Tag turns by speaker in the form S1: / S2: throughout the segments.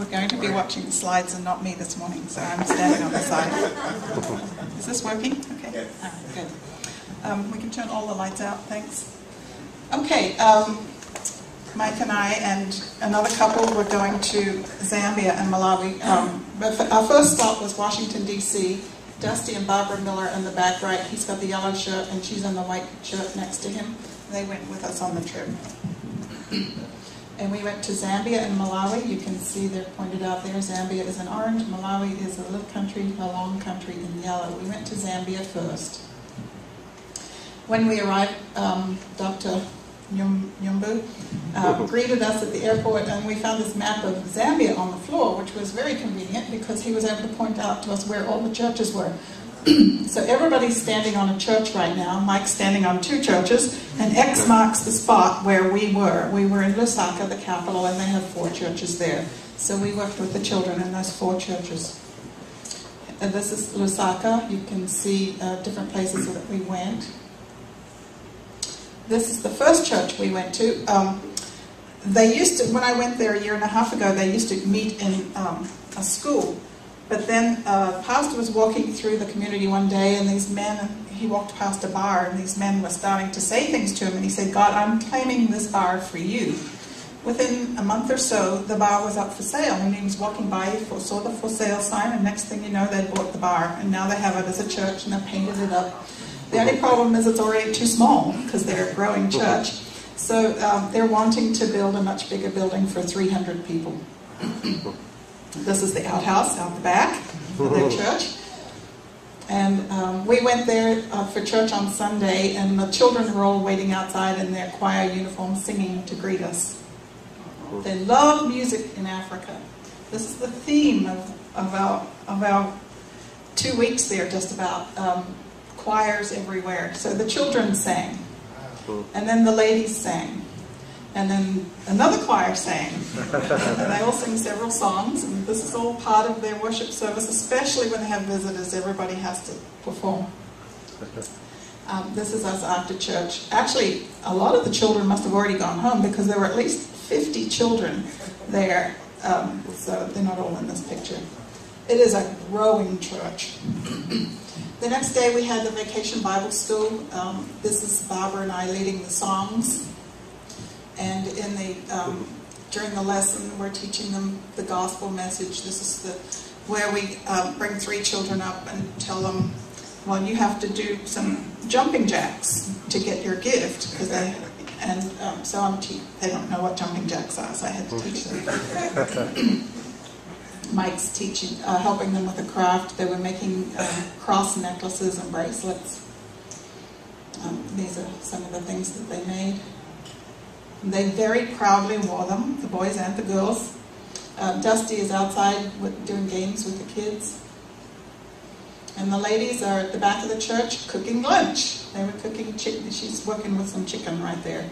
S1: We're going to be watching the slides and not me this morning, so I'm standing on the side. Is this working? Okay. All right, good. We can turn all the lights out, thanks. Okay, Mike and I and another couple were going to Zambia and Malawi. But our first stop was Washington, D.C. Dusty and Barbara Miller in the back right. He's got the yellow shirt and she's in the white shirt next to him. They went with us on the trip. And we went to Zambia and Malawi. You can see they're pointed out there. Zambia is in orange. Malawi is a little country, a long country in yellow. We went to Zambia first. When we arrived, Dr. Nyumbu greeted us at the airport, and we found this map of Zambia on the floor, which was very convenient because he was able to point out to us where all the churches were. So everybody's standing on a church right now. Mike's standing on 2 churches, and X marks the spot where we were. We were in Lusaka, the capital, and they have 4 churches there. So we worked with the children in those 4 churches. And this is Lusaka. You can see different places that we went. This is the first church we went to. They used to, when I went there a year and a half ago, they used to meet in a school. But then a pastor was walking through the community one day, and these men, he walked past a bar, and these men were starting to say things to him, and he said, "God, I'm claiming this bar for you." Within a month or so, the bar was up for sale, and he was walking by, he saw the for sale sign, and next thing you know, they bought the bar, and now they have it as a church, and they've painted it up. The only problem is it's already too small, because they're a growing church. So they're wanting to build a much bigger building for 300 people. This is the outhouse out the back of their church. And we went there for church on Sunday, and the children were all waiting outside in their choir uniforms singing to greet us. They love music in Africa. This is the theme of our 2 weeks there, just about. Choirs everywhere. So the children sang, and then the ladies sang, and then another choir sang, and they all sing several songs, and this is all part of their worship service, especially when they have visitors. Everybody has to perform. This is us after church. Actually, a lot of the children must have already gone home because there were at least 50 children there, so they're not all in this picture. It is a growing church. The next day we had the Vacation Bible School. This is Barbara and I leading the songs. And in the during the lesson we're teaching them the gospel message. This is where we bring 3 children up and tell them, well, you have to do some jumping jacks to get your gift. So they don't know what jumping jacks are, so I had to teach them. Mike's teaching, helping them with a craft. They were making cross necklaces and bracelets. These are some of the things that they made. They very proudly wore them, the boys and the girls. Dusty is outside doing games with the kids. And the ladies are at the back of the church cooking lunch. They were cooking chicken. She's working with some chicken right there.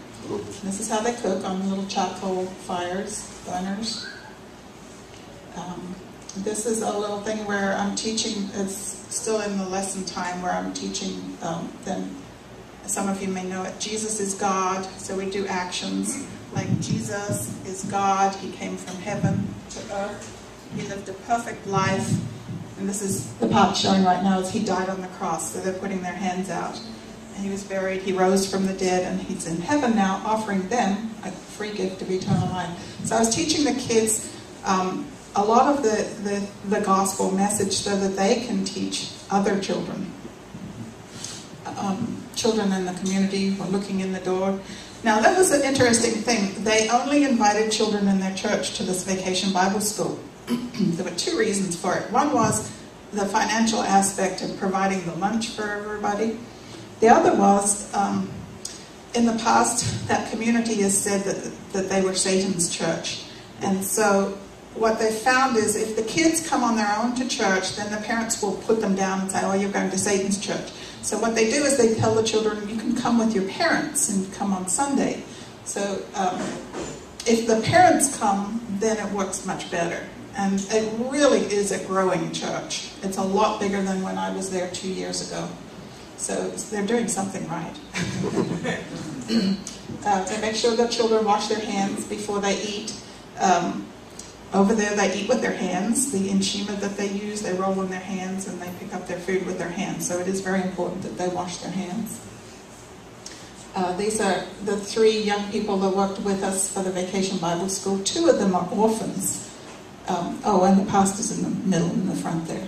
S1: This is how they cook on little charcoal fires, burners. This is a little thing where I'm teaching, it's still in the lesson time where I'm teaching them. Some of you may know it. Jesus is God, so we do actions like Jesus is God. He came from heaven to earth. He lived a perfect life. And this is the part showing right now is he died on the cross, so they're putting their hands out. And he was buried, he rose from the dead, and he's in heaven now offering them a free gift of eternal life. So I was teaching the kids a lot of the gospel message so that they can teach other children. Children in the community were looking in the door. Now that was an interesting thing. They only invited children in their church to this Vacation Bible School. There were 2 reasons for it. One was the financial aspect of providing the lunch for everybody. The other was, in the past, that community has said that they were Satan's church. And so what they found is if the kids come on their own to church, then the parents will put them down and say, oh, you're going to Satan's church. So what they do is they tell the children, you can come with your parents and come on Sunday. So if the parents come, then it works much better. And it really is a growing church. It's a lot bigger than when I was there 2 years ago. So they're doing something right. They make sure that children wash their hands before they eat. Over there they eat with their hands. The inshima that they use, they roll in their hands and they pick up their food with their hands. So it is very important that they wash their hands. These are the 3 young people that worked with us for the Vacation Bible School. 2 of them are orphans. And the pastor's in the middle, in the front there.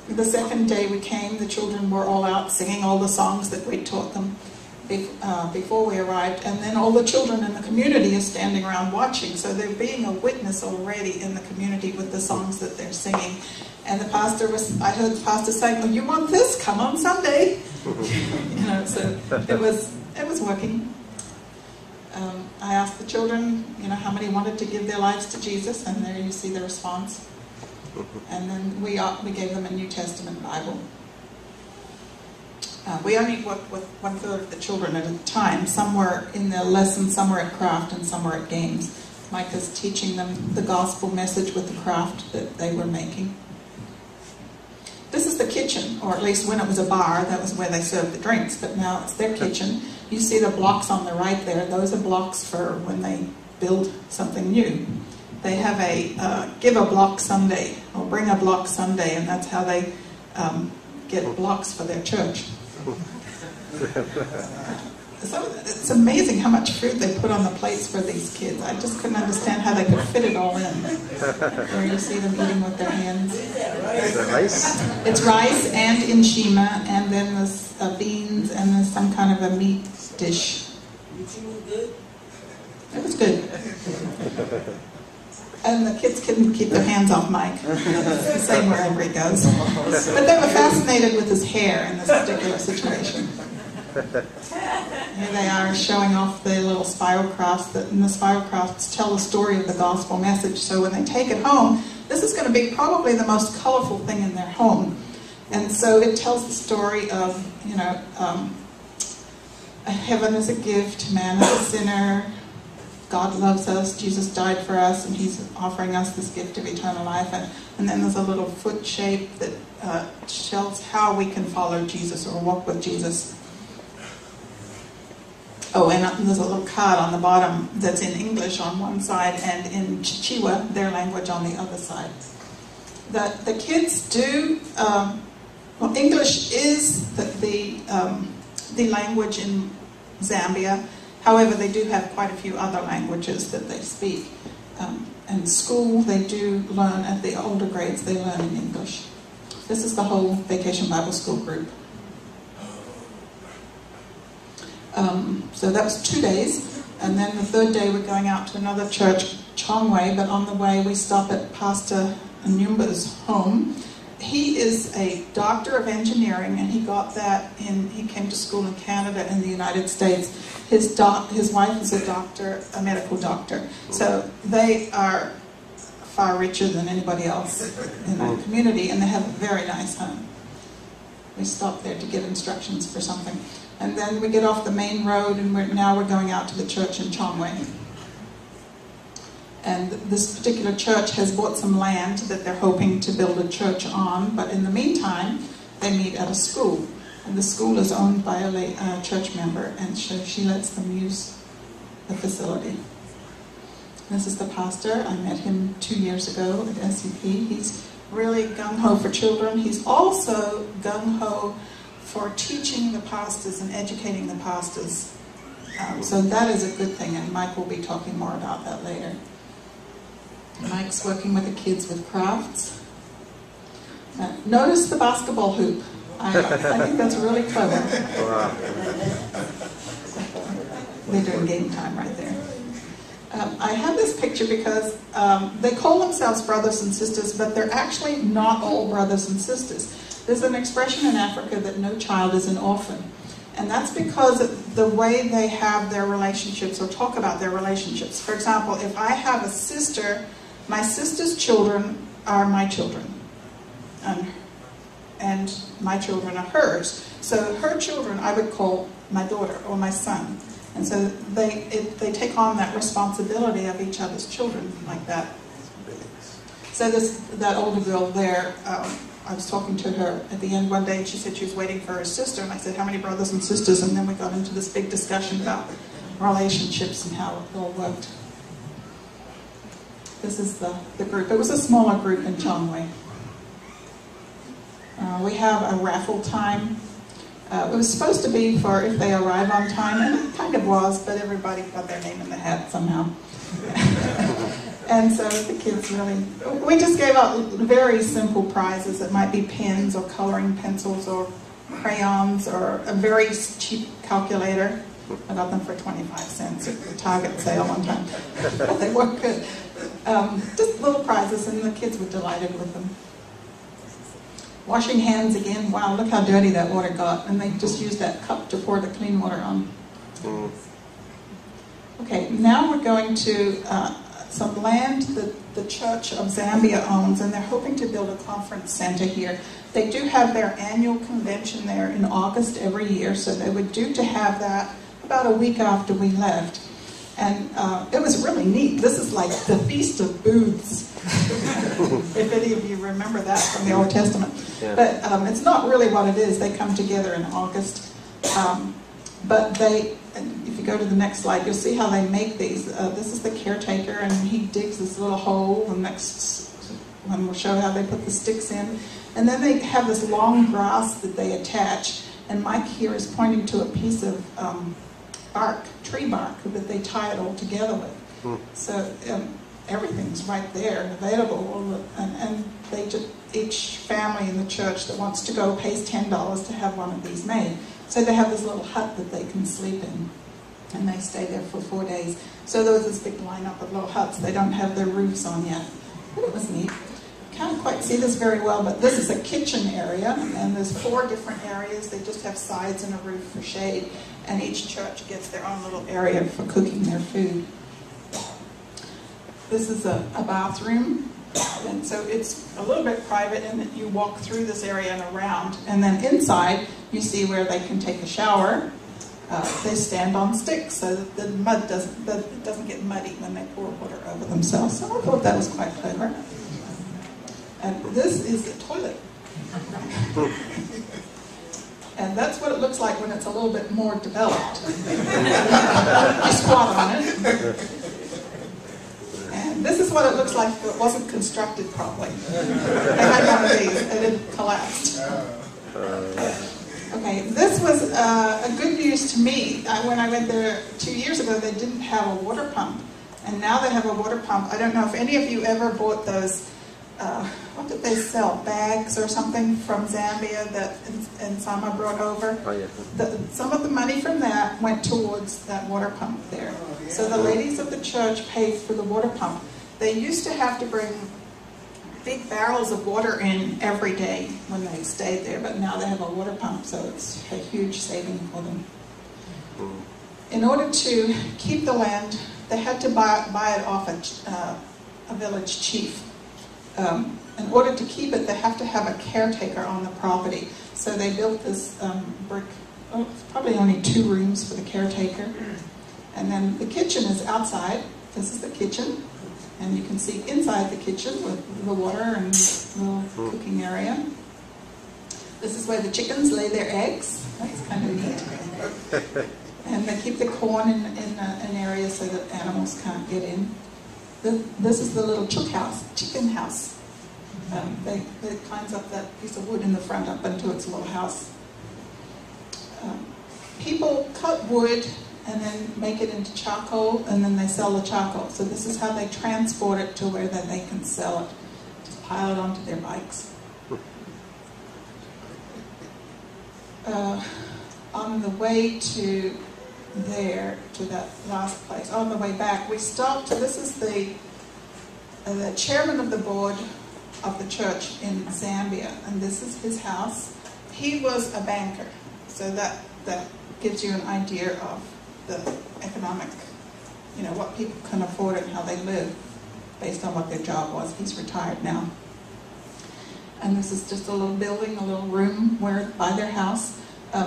S1: The second day we came, the children were all out singing all the songs that we taught them before we arrived. And then all the children in the community are standing around watching. So they're being a witness already in the community with the songs that they're singing. And I heard the pastor saying, "Oh, you want this? Come on Sunday." So it was working. I asked the children, how many wanted to give their lives to Jesus, and there you see the response. And then we gave them a New Testament Bible. We only worked with 1/3 of the children at a time. Some were in their lessons, some were at craft, and some were at games. Mike is teaching them the gospel message with the craft that they were making. This is the kitchen, or at least when it was a bar, that was where they served the drinks, but now it's their kitchen. You see the blocks on the right there. Those are blocks for when they build something new. They have a give a block Sunday, or bring a block Sunday, and that's how they get blocks for their church. So it's amazing how much food they put on the plates for these kids. I just couldn't understand how they could fit it all in. Where you see them eating with their hands.
S2: Is that rice?
S1: It's rice and inshima, and then there's beans, and there's some kind of a meat dish. It was good. And the kids couldn't keep their hands off Mike. It's the same wherever he goes. But they were fascinated with his hair in this particular situation. Here they are showing off their little spiral crafts, and the spiral crafts tell the story of the gospel message. So when they take it home, this is going to be probably the most colorful thing in their home. And so it tells the story of, heaven is a gift, man is a sinner, God loves us, Jesus died for us, and he's offering us this gift of eternal life. And then there's a little foot shape that shows how we can follow Jesus or walk with Jesus. Oh, and there's a little card on the bottom that's in English on one side and in Chichewa, their language, on the other side. The kids do, English is the language in Zambia. However, they do have quite a few other languages that they speak. In school, they do learn, at the older grades, they learn in English. This is the whole Vacation Bible School group. So that was 2 days, and then the 3rd day we're going out to another church, Chongwei, but on the way we stop at Pastor Nyumba's home. He is a doctor of engineering, and he got that he came to school in Canada and the United States. His wife is a doctor, a medical doctor. So they are far richer than anybody else in that community, and they have a very nice home. We stopped there to get instructions for something. And then we get off the main road, and now we're going out to the church in Chongwei. And this particular church has bought some land that they're hoping to build a church on, but in the meantime, they meet at a school. And the school is owned by a church member, and so she lets them use the facility. This is the pastor. I met him 2 years ago at SEP. He's really gung-ho for children. He's also gung-ho for teaching the pastors and educating the pastors. So that is a good thing, and Mike will be talking more about that later. Mike's working with the kids with crafts. Notice the basketball hoop. I think that's really clever.
S2: Wow.
S1: They're doing game time right there. I have this picture because they call themselves brothers and sisters, but they're actually not all brothers and sisters. There's an expression in Africa that no child is an orphan. And that's because of the way they have their relationships or talk about their relationships. For example, if I have a sister, my sister's children are my children. And my children are hers. So her children I would call my daughter or my son. And so they take on that responsibility of each other's children like that. So that older girl there, I was talking to her at the end one day, and she said she was waiting for her sister, and I said, how many brothers and sisters? And then we got into this big discussion about relationships and how it all worked. This is the group. It was a smaller group in Chongwei. We have a raffle time. It was supposed to be for if they arrive on time, and it kind of was, but everybody got their name in the hat somehow. And so the kids we just gave out very simple prizes. It might be pens or coloring pencils or crayons or a very cheap calculator. I got them for 25 cents at the Target sale one time. But they were good. Just little prizes, and the kids were delighted with them. Washing hands again. Wow, look how dirty that water got. And they just used that cup to pour the clean water on. Okay, now we're going to some land that the Church of Zambia owns, and they're hoping to build a conference center here. They do have their annual convention there in August every year, so they were due to have that about a week after we left. And it was really neat. This is like the Feast of Booths, if any of you remember that from the Old Testament. Yeah. But it's not really what it is. They come together in August. But if you go to the next slide, you'll see how they make these. This is the caretaker, and he digs this little hole. The next one will show how they put the sticks in. And then they have this long grass that they attach. And Mike here is pointing to a piece of tree bark, that they tie it all together with. So everything's right there and available. And they just, each family in the church that wants to go pays $10 to have one of these made. So they have this little hut that they can sleep in, and they stay there for 4 days. So there was this big lineup of little huts. They don't have their roofs on yet, but it was neat. Can't quite see this very well, but this is a kitchen area, and there's 4 different areas. They just have sides and a roof for shade, and each church gets their own little area for cooking their food. This is a bathroom. And so it's a little bit private, and you walk through this area and around, and then inside you see where they can take a shower. They stand on sticks so that the mud doesn't get muddy when they pour water over themselves. So I thought that was quite clever. And this is the toilet. And that's what it looks like when it's a little bit more developed. You squat on it. And this is what it looks like if it wasn't constructed properly. They had one of these, and it collapsed. Okay, this was a good news to me. When I went there 2 years ago, they didn't have a water pump. And now they have a water pump. I don't know if any of you ever bought those, what did they sell, bags or something from Zambia that Nsama brought over? Oh, yeah. Some of the money from that went towards that water pump there. So the ladies of the church paid for the water pump. They used to have to bring big barrels of water in every day when they stayed there, but now they have a water pump, so it's a huge saving for them. In order to keep the land, they had to buy it off a village chief. In order to keep it, they have to have a caretaker on the property. So they built this brick, it's probably only 2 rooms for the caretaker. And then the kitchen is outside. This is the kitchen. And you can see inside the kitchen with the water and the little cooking area. This is where the chickens lay their eggs. That's kind of neat. And they keep the corn in an area so that animals can't get in. This is the little chicken house. It climbs up that piece of wood in the front up into its little house. People cut wood and then make it into charcoal, and then they sell the charcoal. So this is how they transport it to where that they can sell it. Just pile it onto their bikes. On the way to that last place, on the way back, we stopped. This is the chairman of the board of the church in Zambia, and this is his house. He was a banker, so that gives you an idea of the economic, what people can afford and how they live based on what their job was. He's retired now. And this is just a little building, a little room by their house.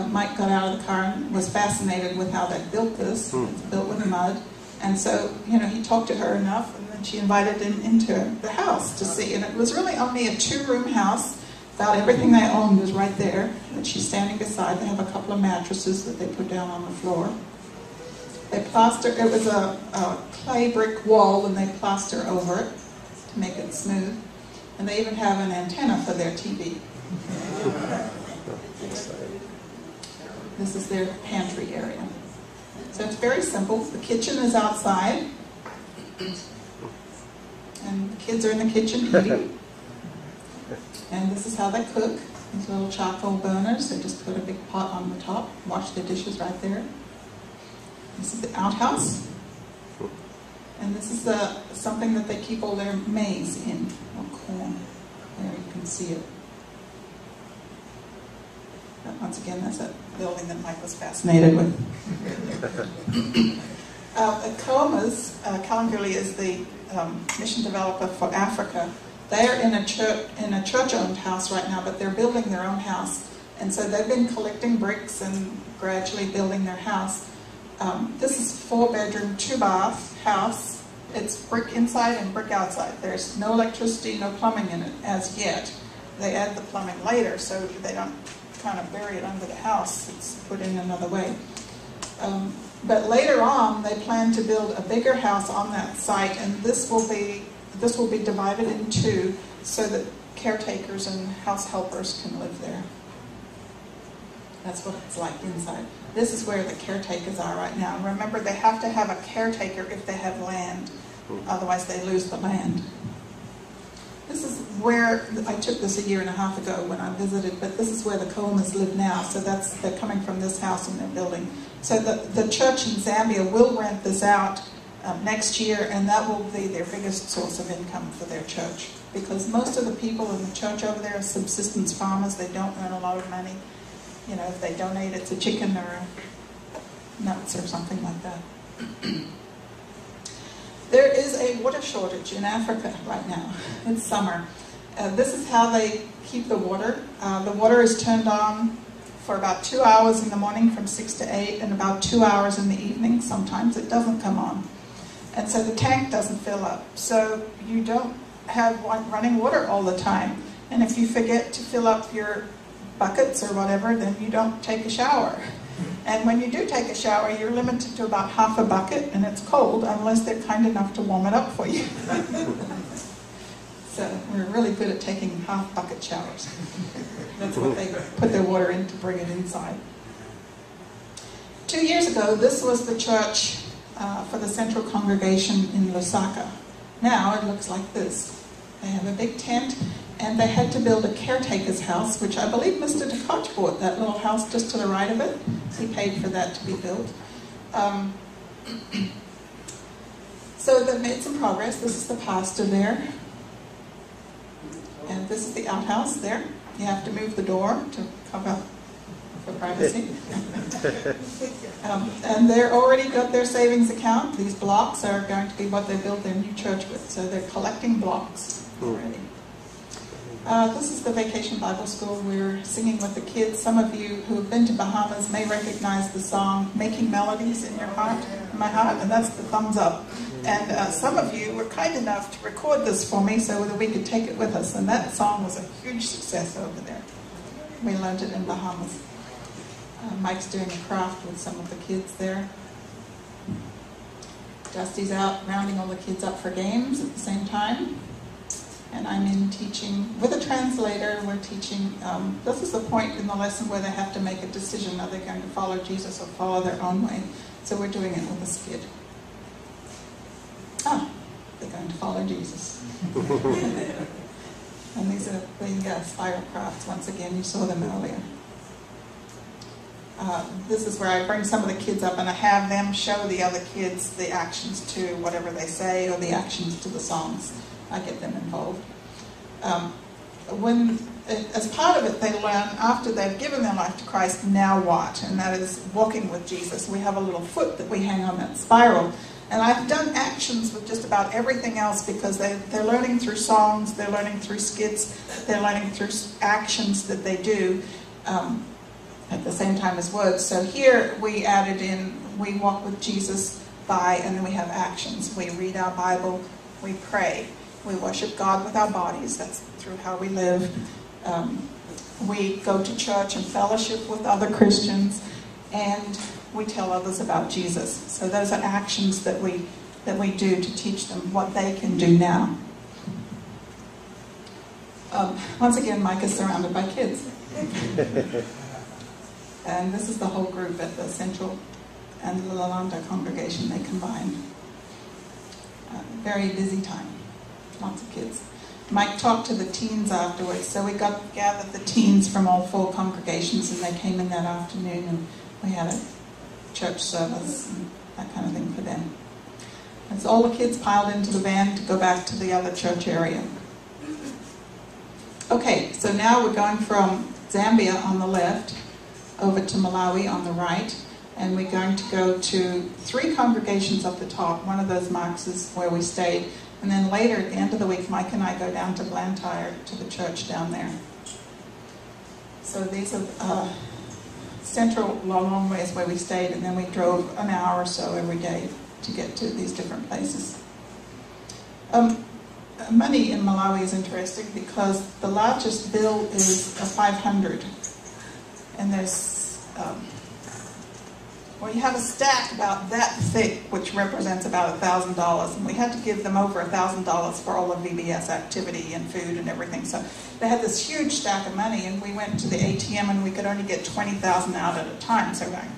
S1: Mike got out of the car and was fascinated with how they built this. It's built with mud. And so, he talked to her enough, and then she invited him into the house to see. And it was really only a 2-room house. About everything they owned was right there that she's standing beside. They have a couple of mattresses that they put down on the floor. They plaster, it was a clay brick wall, and they plaster over it. to make it smooth. And they even have an antenna for their TV. This is their pantry area. So it's very simple. The kitchen is outside. And the kids are in the kitchen eating. And this is how they cook. These little charcoal burners. They just put a big pot on the top, wash their dishes right there. This is the outhouse. And this is something that they keep all their maize in, or corn. There you can see it. But once again, that's a building that Mike was fascinated with. Comas, Kalanguli is the mission developer for Africa. They're in a church-owned house right now, but they're building their own house. And so they've been collecting bricks and gradually building their house. This is a 4-bedroom, 2-bath house. It's brick inside and brick outside. There's no electricity, no plumbing in it as yet. They add the plumbing later so they don't kind of bury it under the house. It's put in another way. But later on, they plan to build a bigger house on that site, and this will be divided in two so that caretakers and house helpers can live there. That's what it's like inside. This is where the caretakers are right now. Remember, they have to have a caretaker if they have land. Otherwise, they lose the land. This is where, I took this 1.5 years ago when I visited, but this is where the Comas live now. So they're coming from this house and they're building. So the church in Zambia will rent this out next year, and that will be their biggest source of income for their church. Because most of the people in the church over there are subsistence farmers. They don't earn a lot of money. You know, if they donate, it's a chicken or nuts or something like that. There is a water shortage in Africa right now. It's summer. This is how they keep the water. The water is turned on for about 2 hours in the morning from 6 to 8 and about 2 hours in the evening. Sometimes it doesn't come on. And so the tank doesn't fill up. So you don't have running water all the time. And if you forget to fill up your buckets or whatever, then you don't take a shower. And when you do take a shower, you're limited to about half a bucket, and it's cold unless they're kind enough to warm it up for you. So we're really good at taking half bucket showers. That's what they put their water in to bring it inside. 2 years ago, this was the church for the Central Congregation in Lusaka. Now it looks like this. They have a big tent, and they had to build a caretaker's house, which I believe Mr. DeKoch bought, that little house just to the right of it. He paid for that to be built. So they made some progress. This is the pastor there. And this is the outhouse there. You have to move the door to cover for privacy. And they're already got their savings account. These blocks are going to be what they build their new church with. So they're collecting blocks already. This is the Vacation Bible School. We're singing with the kids. Some of you who have been to Bahamas may recognize the song Making Melodies in Your Heart, in My Heart, and that's the thumbs up. And some of you were kind enough to record this for me so that we could take it with us, and that song was a huge success over there. We learned it in Bahamas. Mike's doing a craft with some of the kids there. Dusty's out rounding all the kids up for games at the same time. And I'm in teaching, with a translator, we're teaching, this is the point in the lesson where they have to make a decision. Are they going to follow Jesus or follow their own way? So we're doing it with a skid. They're going to follow Jesus. And these are the spiral crafts. Once again, you saw them earlier. This is where I bring some of the kids up and I have them show the other kids the actions to whatever they say or the actions to the songs. I get them involved. As part of it, they learn, after they've given their life to Christ, now what? And that is walking with Jesus. We have a little foot that we hang on that spiral. And I've done actions with just about everything else because they're learning through songs, they're learning through skits, they're learning through actions that they do at the same time as words. So here we added in, we walk with Jesus by, and then we have actions. We read our Bible, we pray. We worship God with our bodies. That's through how we live. We go to church and fellowship with other Christians, and we tell others about Jesus. So those are actions that we do to teach them what they can do now. Once again, Mike is surrounded by kids. And this is the whole group at the Central and the Lalanda congregation. They combine. Very busy time. Lots of kids. Mike talked to the teens afterwards, so we gathered the teens from all 4 congregations, and they came in that afternoon, and we had a church service and that kind of thing for them. And so all the kids piled into the van to go back to the other church area. Okay, so now we're going from Zambia on the left over to Malawi on the right, and we're going to go to 3 congregations up the top. One of those marks is where we stayed. And then later, at the end of the week, Mike and I go down to Blantyre, to the church down there. So these are Central Lolongwe is where we stayed, and then we drove an hour or so every day to get to these different places. Money in Malawi is interesting because the largest bill is a 500, and there's well, you have a stack about that thick, which represents about $1,000, and we had to give them over $1,000 for all of VBS activity and food and everything. So they had this huge stack of money, and we went to the ATM, and we could only get 20,000 out at a time. So we're going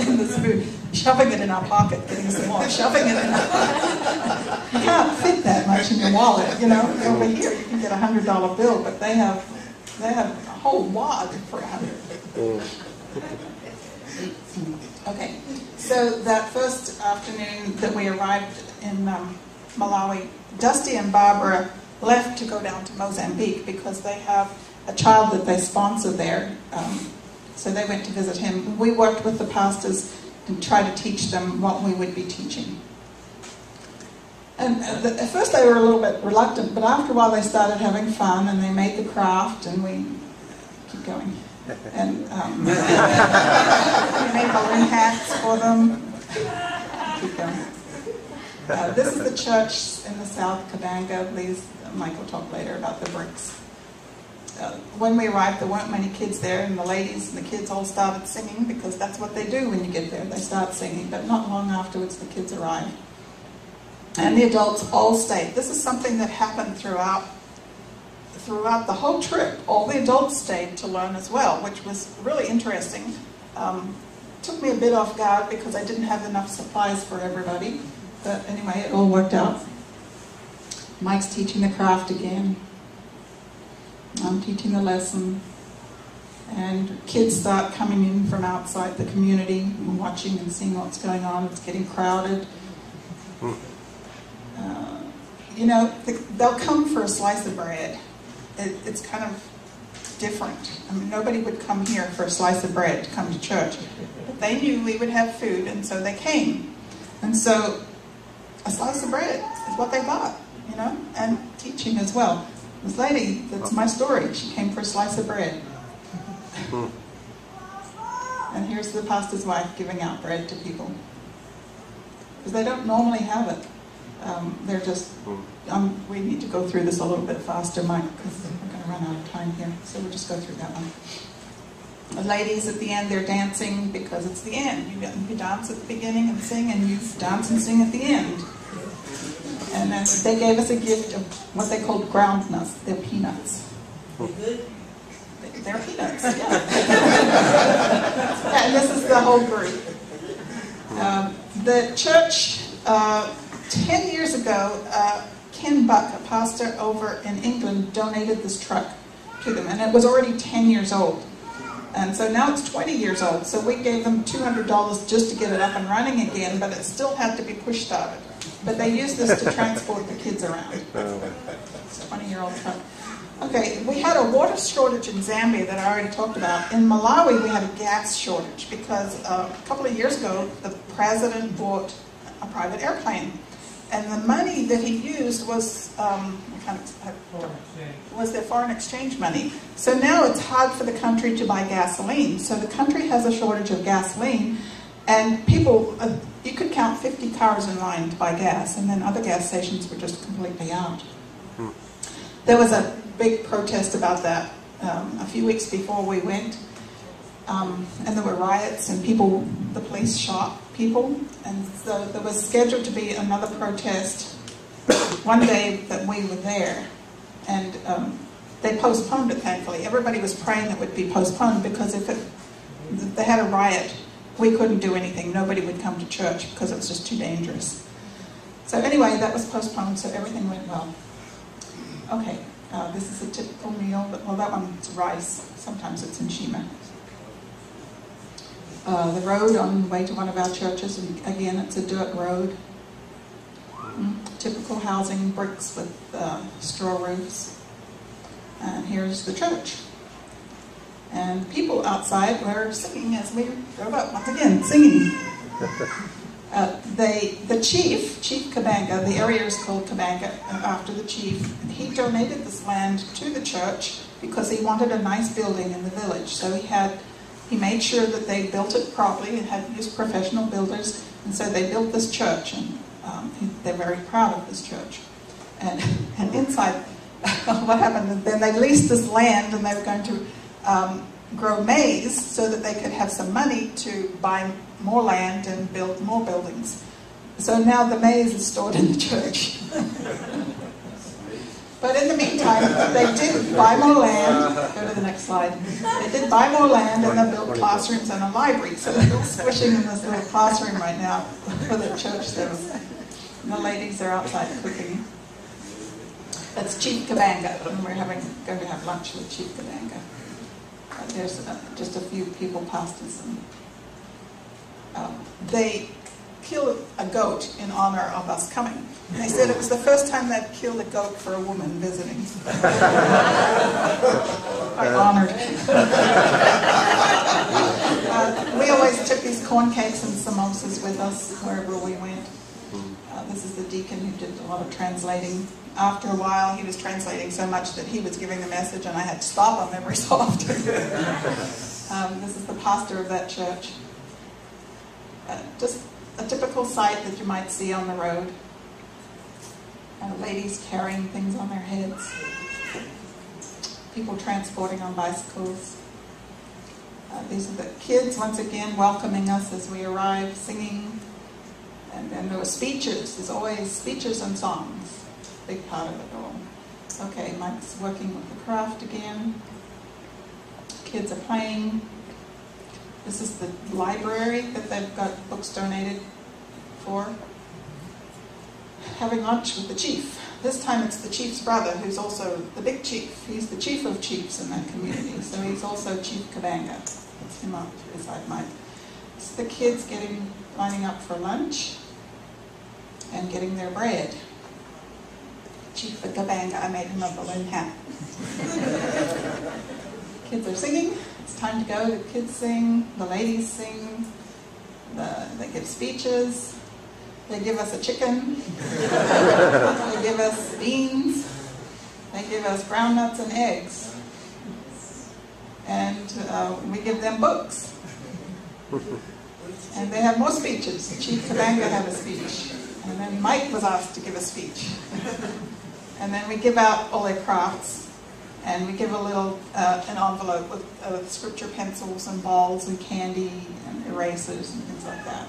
S1: in this food, shoving it in our pocket, getting some more, shoving it in our pocket. You can't fit that much in your wallet, you know. Over here, you can get a $100 bill, but they have a whole wad for $100. Okay, so that first afternoon that we arrived in Malawi, Dusty and Barbara left to go down to Mozambique because they have a child that they sponsor there. So they went to visit him. We worked with the pastors and tried to teach them what we would be teaching. And at first they were a little bit reluctant, but after a while they started having fun, and they made the craft, and we keep going. And we made balloon hats for them. Keep going. This is the church in the south, Kabanga. Mike will talk later about the bricks. When we arrived, there weren't many kids there, and the ladies and the kids all started singing, because that's what they do when you get there. They start singing, but not long afterwards the kids arrived. And the adults all stayed. This is something that happened throughout the whole trip. All the adults stayed to learn as well, which was really interesting. Took me a bit off guard because I didn't have enough supplies for everybody. But anyway, it all worked out. Mike's teaching the craft again. I'm teaching the lesson. And kids start coming in from outside the community and watching and seeing what's going on. It's getting crowded. You know, they'll come for a slice of bread. It's kind of different. I mean, nobody would come here for a slice of bread to come to church. But they knew we would have food, and so they came. And so a slice of bread is what they bought, you know, and teaching as well. This lady, that's my story, she came for a slice of bread. And here's the pastor's wife giving out bread to people. Because they don't normally have it. They're just, we need to go through this a little bit faster, Mike, because we're going to run out of time here. So we'll just go through that one. The ladies at the end, they're dancing because it's the end. You dance at the beginning and sing, and you dance and sing at the end. And then they gave us a gift of what they called ground nuts. They're peanuts. They're peanuts, yeah. And this is the whole group. The church, 10 years ago, Ken Buck, a pastor over in England, donated this truck to them. And it was already 10 years old. And so now it's 20 years old. So we gave them $200 just to get it up and running again, but it still had to be push-started. But they used this to transport the kids around. It's a 20-year-old truck. Okay, we had a water shortage in Zambia that I already talked about. In Malawi, we had a gas shortage because a couple of years ago, the president bought a private airplane. And the money that he used was their foreign exchange money. So now it's hard for the country to buy gasoline. So the country has a shortage of gasoline, and people, you could count 50 cars in line to buy gas, and then other gas stations were just completely out. There was a big protest about that a few weeks before we went, and there were riots, and the police shot people, and so there was scheduled to be another protest one day that we were there, And they postponed it, thankfully. Everybody was praying it would be postponed because if they had a riot, we couldn't do anything. Nobody would come to church because it was just too dangerous. So anyway, that was postponed, so everything went well. Okay, this is a typical meal, but well, that one's rice. Sometimes it's in Shima. The road on the way to one of our churches, and again, it's a dirt road. Typical housing, bricks with straw roofs. And here's the church. And people outside were singing as we drove up. Once again, singing. The chief Kabanga, the area is called Kabanga after the chief, he donated this land to the church because he wanted a nice building in the village. So he made sure that they built it properly and had used professional builders, and so they built this church, and they're very proud of this church. And inside, what happened, then they leased this land, and they were going to grow maize so that they could have some money to buy more land and build more buildings. So now the maize is stored in the church. But in the meantime, they did buy more land. Go to the next slide. They did buy more land, and they built classrooms and a library. So they're all squishing in this little classroom right now for the church service. And the ladies are outside cooking. That's Chief Kabanga, and we're going to have lunch with Chief Kabanga. There's just a few people, pastors, and they killed a goat in honor of us coming. And they said it was the first time they'd killed a goat for a woman visiting. Quite honored. We always took these corn cakes and samosas with us wherever we went. This is the deacon who did a lot of translating. After a while, he was translating so much that he was giving the message, and I had to stop him every so often. This is the pastor of that church. Just a typical sight that you might see on the road. Ladies carrying things on their heads. People transporting on bicycles. These are the kids, once again, welcoming us as we arrive, singing. And then there were speeches. There's always speeches and songs. Big part of it all. Okay, Mike's working with the craft again. Kids are playing. This is the library that they've got books donated for. Having lunch with the chief. This time it's the chief's brother, who's also the big chief. He's the chief of chiefs in that community, so he's also Chief Kabanga. That's him up beside Mike. It's the kids lining up for lunch and getting their bread. Chief Kabanga, I made him a balloon hat. Kids are singing. It's time to go. The kids sing. The ladies sing. They give speeches. They give us a chicken. They give us beans. They give us ground nuts and eggs. And we give them books. And they have more speeches. Chief Kabanga had a speech. And then Mike was asked to give a speech. And then we give out all their crafts. And we give a little, an envelope with scripture pencils and balls and candy and erasers and things like that.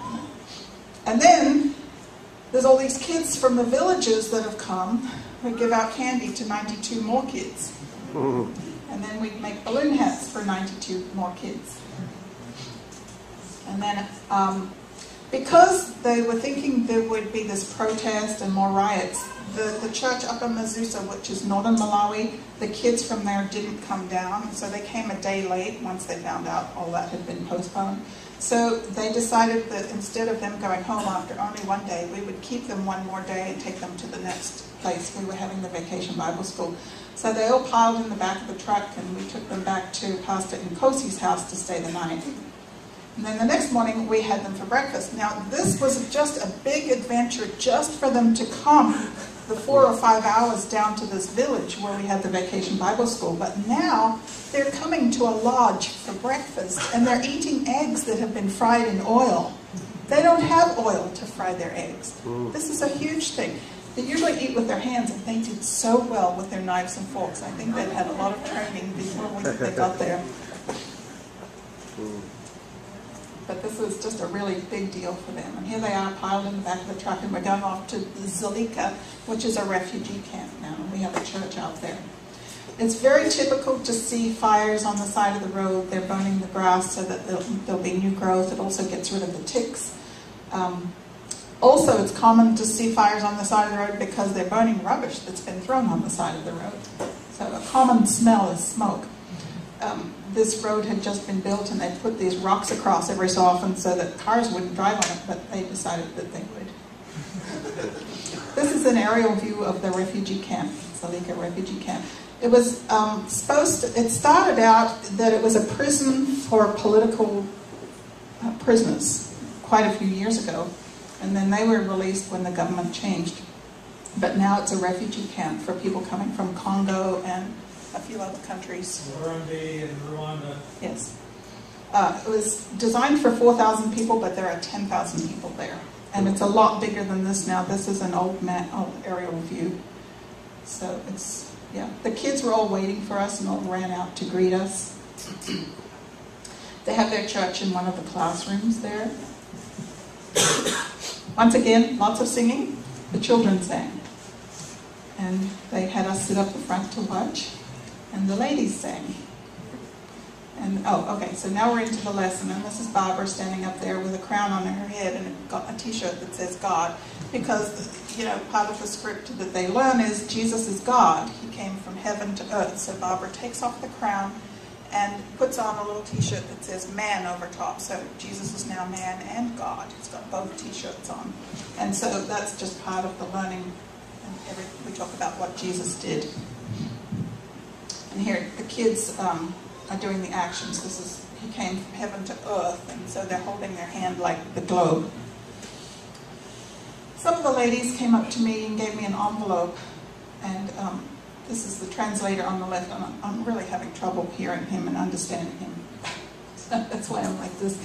S1: And then there's all these kids from the villages that have come. We give out candy to 92 more kids. And then we make balloon hats for 92 more kids. And then, because they were thinking there would be this protest and more riots, the church up in Mazusa, which is northern Malawi, the kids from there didn't come down. So they came a day late once they found out all that had been postponed. So they decided that instead of them going home after only one day, we would keep them one more day and take them to the next place. We were having the Vacation Bible School. So they all piled in the back of the truck, and we took them back to Pastor Nkosi's house to stay the night. And then the next morning, we had them for breakfast. Now, this was just a big adventure just for them to come the 4 or 5 hours down to this village where we had the Vacation Bible School. But now, they're coming to a lodge for breakfast, and they're eating eggs that have been fried in oil. They don't have oil to fry their eggs. This is a huge thing. They usually eat with their hands, and they did so well with their knives and forks. I think they'd had a lot of training before they got there. but this was just a really big deal for them. And here they are piled in the back of the truck, and we're going off to Zambia, which is a refugee camp now. We have a church out there. It's very typical to see fires on the side of the road. They're burning the grass so that there'll be new growth. It also gets rid of the ticks. Also, it's common to see fires on the side of the road because they're burning rubbish that's been thrown on the side of the road. So a common smell is smoke. This road had just been built, and they put these rocks across every so often so that cars wouldn't drive on it, but they decided that they would. This is an aerial view of the refugee camp, Zambia refugee camp. It was it started out that it was a prison for political prisoners quite a few years ago, and then they were released when the government changed. But now it's a refugee camp for people coming from Congo and a few other countries.
S3: Burundi and Rwanda.
S1: Yes. It was designed for 4,000 people, but there are 10,000 people there. And it's a lot bigger than this now. This is an old aerial view. So it's, yeah. The kids were all waiting for us and all ran out to greet us. They have their church in one of the classrooms there. Once again, lots of singing. The children sang. And they had us sit up the front to watch. And the ladies sang. And, oh, okay, so now we're into the lesson. And this is Barbara standing up there with a crown on her head and got a t-shirt that says God. Because, you know, part of the script that they learn is Jesus is God. He came from heaven to earth. So Barbara takes off the crown and puts on a little t-shirt that says man over top. So Jesus is now man and God. He's got both t-shirts on. And so that's just part of the learning. And we talk about what Jesus did. And here, the kids are doing the actions. This is, he came from heaven to earth, and so they're holding their hand like the globe. Some of the ladies came up to me and gave me an envelope, and this is the translator on the left, and I'm really having trouble hearing him and understanding him. That's why I'm like this.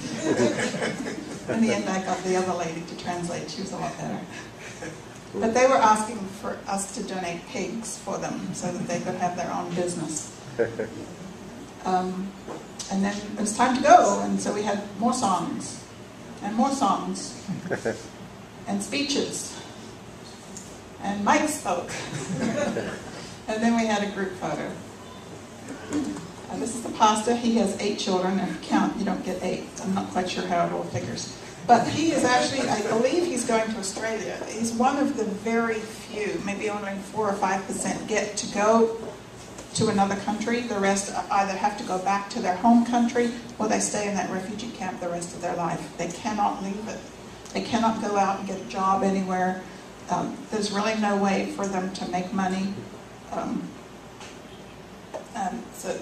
S1: In the end, I got the other lady to translate. She was a lot better. But they were asking for us to donate pigs for them so that they could have their own business. And then it was time to go, and so we had more songs, and speeches, and Mike spoke. And then we had a group photo. This is the pastor. He has 8 children, and if you count, you don't get 8. I'm not quite sure how it all figures. But he is actually, I believe he's going to Australia. He's one of the very few, maybe only 4 or 5% get to go to another country. The rest either have to go back to their home country or they stay in that refugee camp the rest of their life. They cannot leave it. They cannot go out and get a job anywhere. There's really no way for them to make money. So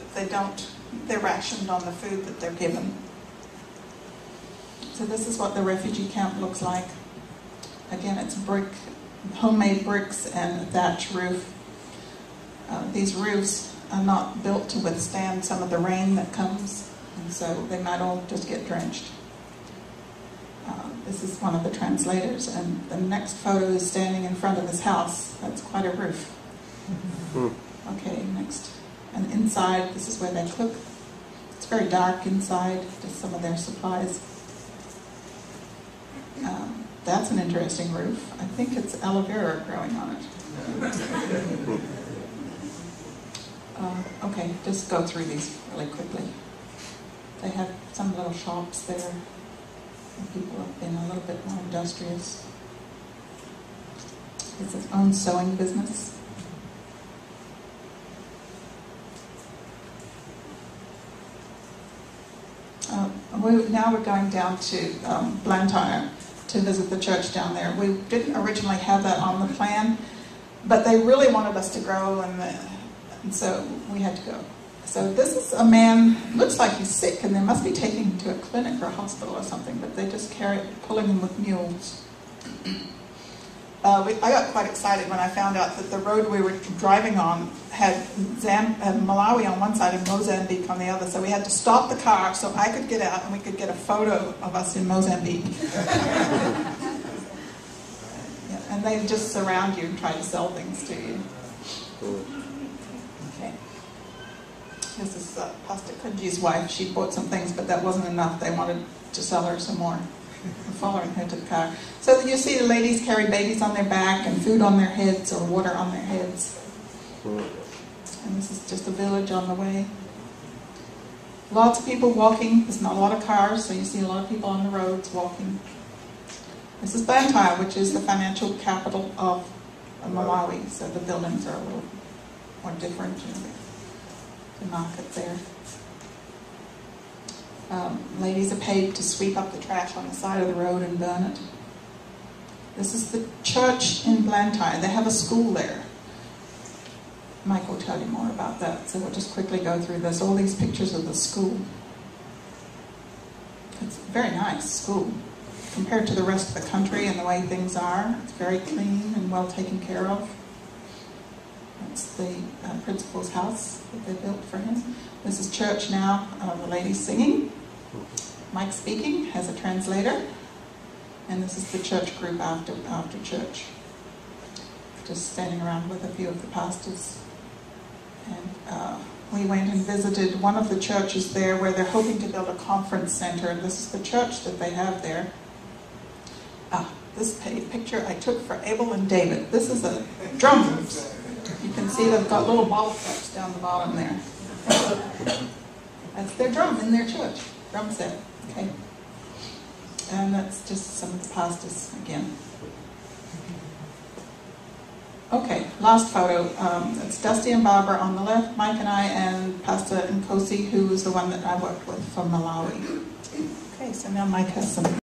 S1: they're rationed on the food that they're given. So this is what the refugee camp looks like. Again, it's homemade bricks and a thatch roof. These roofs are not built to withstand some of the rain that comes, and so they might all just get drenched. This is one of the translators, and the next photo is standing in front of his house. That's quite a roof. Okay, next. And inside, this is where they cook. It's very dark inside, just some of their supplies. That's an interesting roof. I think it's aloe vera growing on it. Okay, just go through these really quickly. They have some little shops there. And people have been a little bit more industrious. It's his own sewing business. Now we're going down to Blantyre to visit the church down there. We didn't originally have that on the plan, but they really wanted us to grow, and so we had to go. So this is a man, looks like he's sick, and they must be taking him to a clinic or a hospital or something, but they just pulling him with mules. I got quite excited when I found out that the road we were driving on had Malawi on one side and Mozambique on the other. So we had to stop the car so I could get out and we could get a photo of us in Mozambique. Yeah, and they just surround you and try to sell things to you. Okay. This is Pastor Kunji's wife. She bought some things, but that wasn't enough. They wanted to sell her some more. We're following her to the car. So you see the ladies carry babies on their back and food on their heads or water on their heads. And this is just a village on the way. Lots of people walking. There's not a lot of cars, so you see a lot of people on the roads walking. This is Blantyre, which is the financial capital of Malawi, so the buildings are a little more different. The market there. Ladies are paid to sweep up the trash on the side of the road and burn it. This is the church in Blantyre. They have a school there. Mike will tell you more about that, so we'll just quickly go through this. All these pictures of the school. It's a very nice school compared to the rest of the country and the way things are. It's very clean and well taken care of. That's the principal's house that they built for him. This is church now. The lady's singing. Mike speaking, has a translator. And this is the church group after church. Just standing around with a few of the pastors. And we went and visited one of the churches there where they're hoping to build a conference center. And this is the church that they have there. This picture I took for Abel and David. This is a drums. You can see they've got little ball caps down the bottom there. That's their drum in their church. Drum set. Okay. And that's just some of the pastors again. Okay, last photo. It's Dusty and Barbara on the left, Mike and I, and Pastor Nkosi, who was the one that I worked with from Malawi. Okay, so now Mike has some